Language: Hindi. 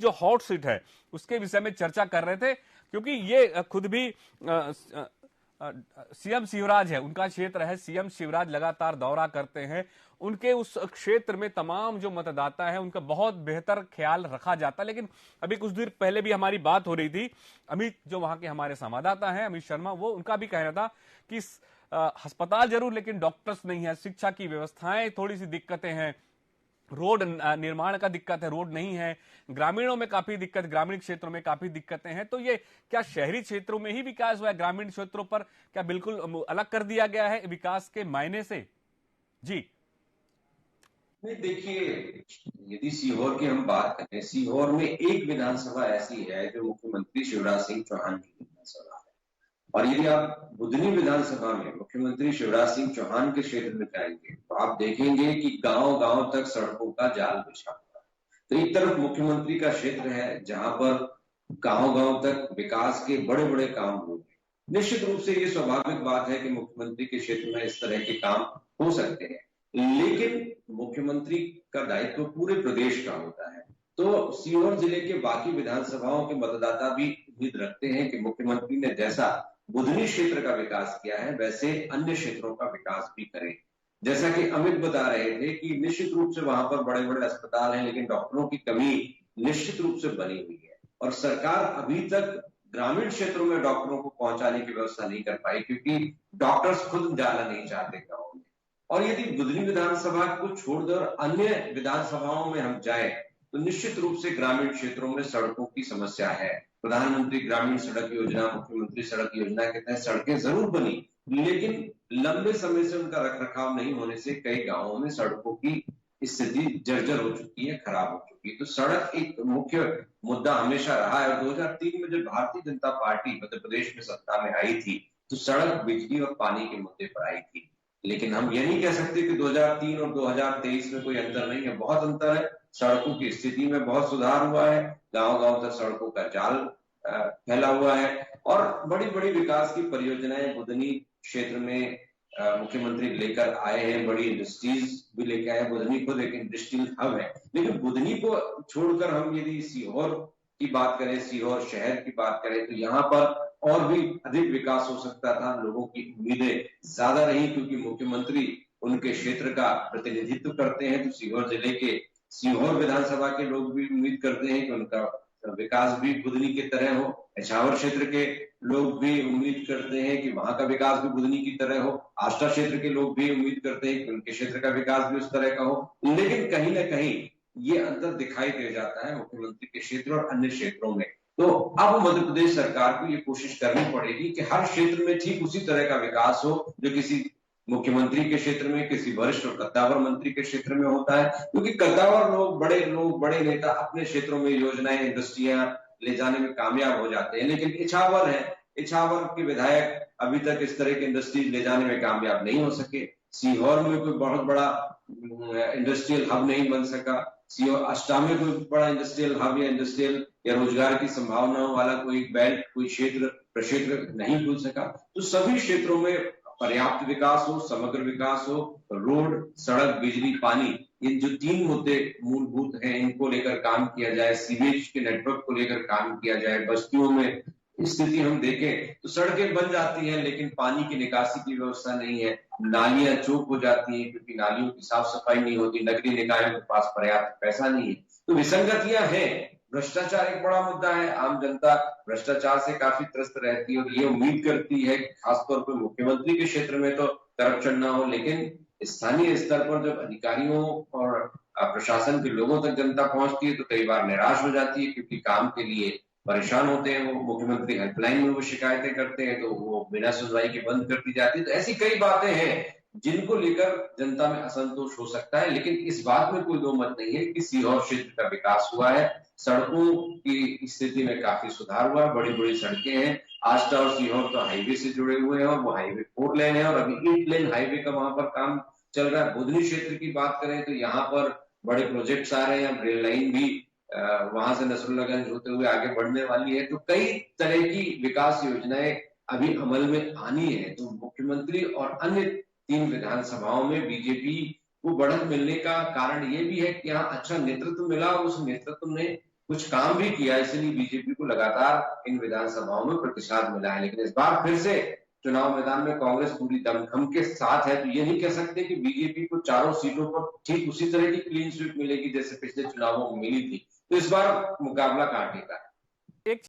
जो हॉट सीट है उसके विषय में चर्चा कर रहे थे, क्योंकि ये खुद भी सीएम शिवराज है, उनका क्षेत्र है, सीएम शिवराज लगातार दौरा करते हैं, उनके उस क्षेत्र में तमाम जो मतदाता है उनका बहुत बेहतर ख्याल रखा जाता है। लेकिन अभी कुछ देर पहले भी हमारी बात हो रही थी, अमित जो वहां के हमारे संवाददाता हैं अमित शर्मा, वो उनका भी कहना था कि अस्पताल जरूर लेकिन डॉक्टर्स नहीं है, शिक्षा की व्यवस्थाएं थोड़ी सी दिक्कतें हैं, रोड निर्माण का दिक्कत है, रोड नहीं है, ग्रामीणों में काफी दिक्कत, ग्रामीण क्षेत्रों में काफी दिक्कतें हैं। तो ये क्या शहरी क्षेत्रों में ही विकास हुआ है, ग्रामीण क्षेत्रों पर क्या बिल्कुल अलग कर दिया गया है विकास के मायने से? जी नहीं, देखिए, यदि सीहोर की हम बात करें, सीहोर में एक विधानसभा ऐसी है जो मुख्यमंत्री शिवराज सिंह चौहान की विधानसभा है। और यदि आप बुधनी विधानसभा में मुख्यमंत्री शिवराज सिंह चौहान के क्षेत्र में जाएंगे तो आप देखेंगे कि गांव गांव तक सड़कों का जाल बिछा हुआ है। तो एक तरफ मुख्यमंत्री का क्षेत्र है जहां पर गांव गांव तक विकास के बड़े बड़े काम हो रहे। निश्चित रूप से ये स्वाभाविक बात है कि मुख्यमंत्री के क्षेत्र में इस तरह के काम हो सकते हैं, लेकिन मुख्यमंत्री का दायित्व पूरे प्रदेश का होता है। तो सीहोर जिले के बाकी विधानसभाओं के मतदाता भी उम्मीद रखते हैं कि मुख्यमंत्री ने जैसा बुधनी क्षेत्र का विकास किया है वैसे अन्य क्षेत्रों का विकास भी करें। जैसा कि अमित बता रहे थे कि निश्चित रूप से वहां पर बड़े बड़े अस्पताल हैं, लेकिन डॉक्टरों की कमी निश्चित रूप से बनी हुई है और सरकार अभी तक ग्रामीण क्षेत्रों में डॉक्टरों को पहुंचाने की व्यवस्था नहीं कर पाई, क्योंकि डॉक्टर्स खुद जाना नहीं चाहते गाँव में। और यदि बुधनी विधानसभा को छोड़कर अन्य विधानसभाओं में हम जाए तो निश्चित रूप से ग्रामीण क्षेत्रों में सड़कों की समस्या है। प्रधानमंत्री ग्रामीण सड़क योजना, मुख्यमंत्री सड़क योजना के तहत सड़कें जरूर बनी, लेकिन लंबे समय से उनका रखरखाव नहीं होने से कई गांवों में सड़कों की स्थिति जर्जर हो चुकी है, खराब हो चुकी है। तो सड़क एक मुख्य मुद्दा हमेशा रहा है। और 2003 में जब भारतीय जनता पार्टी मध्य प्रदेश में सत्ता में आई थी तो सड़क, बिजली और पानी के मुद्दे पर आई थी। लेकिन हम ये नहीं कह सकते कि 2003 और 2023 में कोई अंतर नहीं है, बहुत अंतर है। सड़कों की स्थिति में बहुत सुधार हुआ है, गांव गांव तक सड़कों का जाल फैला हुआ है और बड़ी बड़ी विकास की परियोजनाएं बुधनी क्षेत्र में मुख्यमंत्री लेकर आए हैं। बड़ी इंडस्ट्रीज भी लेकर आए। बुधनी खुद एक इंडस्ट्रियल हब है, लेकिन बुधनी को छोड़कर हम यदि सीहोर की बात करें, सीहोर शहर की बात करें, तो यहाँ पर और भी अधिक विकास हो सकता था। लोगों की उम्मीदें ज्यादा रही, क्योंकि मुख्यमंत्री उनके क्षेत्र का प्रतिनिधित्व करते हैं। तो सीहोर जिले के सीहोर विधानसभा के लोग भी उम्मीद करते हैं कि उनका विकास भी बुधनी की तरह हो। इछावर क्षेत्र के लोग भी उम्मीद करते हैं कि वहां का विकास भी बुधनी की तरह हो। आष्टा क्षेत्र के लोग भी उम्मीद करते हैं कि उनके क्षेत्र का विकास भी उस तरह का हो। लेकिन कहीं ना कहीं ये अंतर दिखाई दे जाता है मुख्यमंत्री के क्षेत्र और अन्य क्षेत्रों में। तो अब मध्य प्रदेश सरकार को ये कोशिश करनी पड़ेगी कि हर क्षेत्र में ठीक उसी तरह का विकास हो जो किसी मुख्यमंत्री के क्षेत्र में, किसी वरिष्ठ और कद्दावर मंत्री के क्षेत्र में होता है। क्योंकि कद्दावर लोग, बड़े नेता अपने क्षेत्रों में योजनाएं, इंडस्ट्रियां ले जाने में कामयाब हो जाते हैं, लेकिन इछावर है, इछावर के विधायक अभी तक इस तरह की इंडस्ट्री ले जाने में कामयाब नहीं हो सके। सीहोर में कोई बहुत बड़ा इंडस्ट्रियल हब नहीं बन सका। सीहोर अष्टा में कोई बड़ा इंडस्ट्रियल हब या इंडस्ट्रियल या रोजगार की संभावनाओं वाला कोई बेल्ट, कोई प्रक्षेत्र नहीं खुल सका। तो सभी क्षेत्रों में पर्याप्त विकास हो, समग्र विकास हो, रोड, सड़क, बिजली, पानी, ये जो तीन मुद्दे मूलभूत हैं, इनको लेकर काम किया जाए। सीवेज के नेटवर्क को लेकर काम किया जाए। बस्तियों में स्थिति हम देखें तो सड़कें बन जाती हैं, लेकिन पानी की निकासी की व्यवस्था नहीं है। नालियां चौक हो जाती हैं क्योंकि नालियों की साफ सफाई नहीं होती। नगरीय निकायों के पास पर्याप्त पैसा नहीं है। तो विसंगतियां हैं। भ्रष्टाचार एक बड़ा मुद्दा है। आम जनता भ्रष्टाचार से काफी त्रस्त रहती है और ये उम्मीद करती है खासतौर पर मुख्यमंत्री के क्षेत्र में तो करप्शन ना हो, लेकिन स्थानीय स्तर पर जब अधिकारियों और प्रशासन के लोगों तक जनता पहुंचती है तो कई बार निराश हो जाती है, क्योंकि काम के लिए परेशान होते हैं। वो मुख्यमंत्री हेल्पलाइन में वो शिकायतें करते हैं तो वो बिना सुनवाई के बंद कर दी जाती है। तो ऐसी कई बातें हैं जिनको लेकर जनता में असंतोष हो सकता है। लेकिन इस बात में कोई दो मत नहीं है कि सीहोर क्षेत्र का विकास हुआ है। सड़कों की स्थिति में काफी सुधार हुआ। बड़ी बड़ी सड़कें हैं। आष्टा और सीहोर तो हाईवे से जुड़े हुए हैं और वो हाईवे 4 लेन है और अभी 8 लेन हाईवे का वहां पर काम चल रहा है। बुधनी क्षेत्र की बात करें तो यहाँ पर बड़े प्रोजेक्ट्स आ रहे हैं। रेल लाइन भी वहां से नसरुल्लागंज होते हुए आगे बढ़ने वाली है। तो कई तरह की विकास योजनाएं अभी अमल में आनी है। तो मुख्यमंत्री और अन्य 3 विधानसभाओं में बीजेपी को बढ़त मिलने का कारण ये भी है कि यहाँ अच्छा नेतृत्व मिला और उस नेतृत्व ने कुछ काम भी किया, इसलिए बीजेपी को लगातार इन विधानसभाओं में प्रतिशत मिला है। लेकिन इस बार फिर से चुनाव मैदान में कांग्रेस पूरी दमखम के साथ है, तो ये नहीं कह सकते कि बीजेपी को चारों सीटों पर ठीक उसी तरह की क्लीन स्वीप मिलेगी जैसे पिछले चुनावों में मिली थी। तो इस बार मुकाबला कांटे का है। एक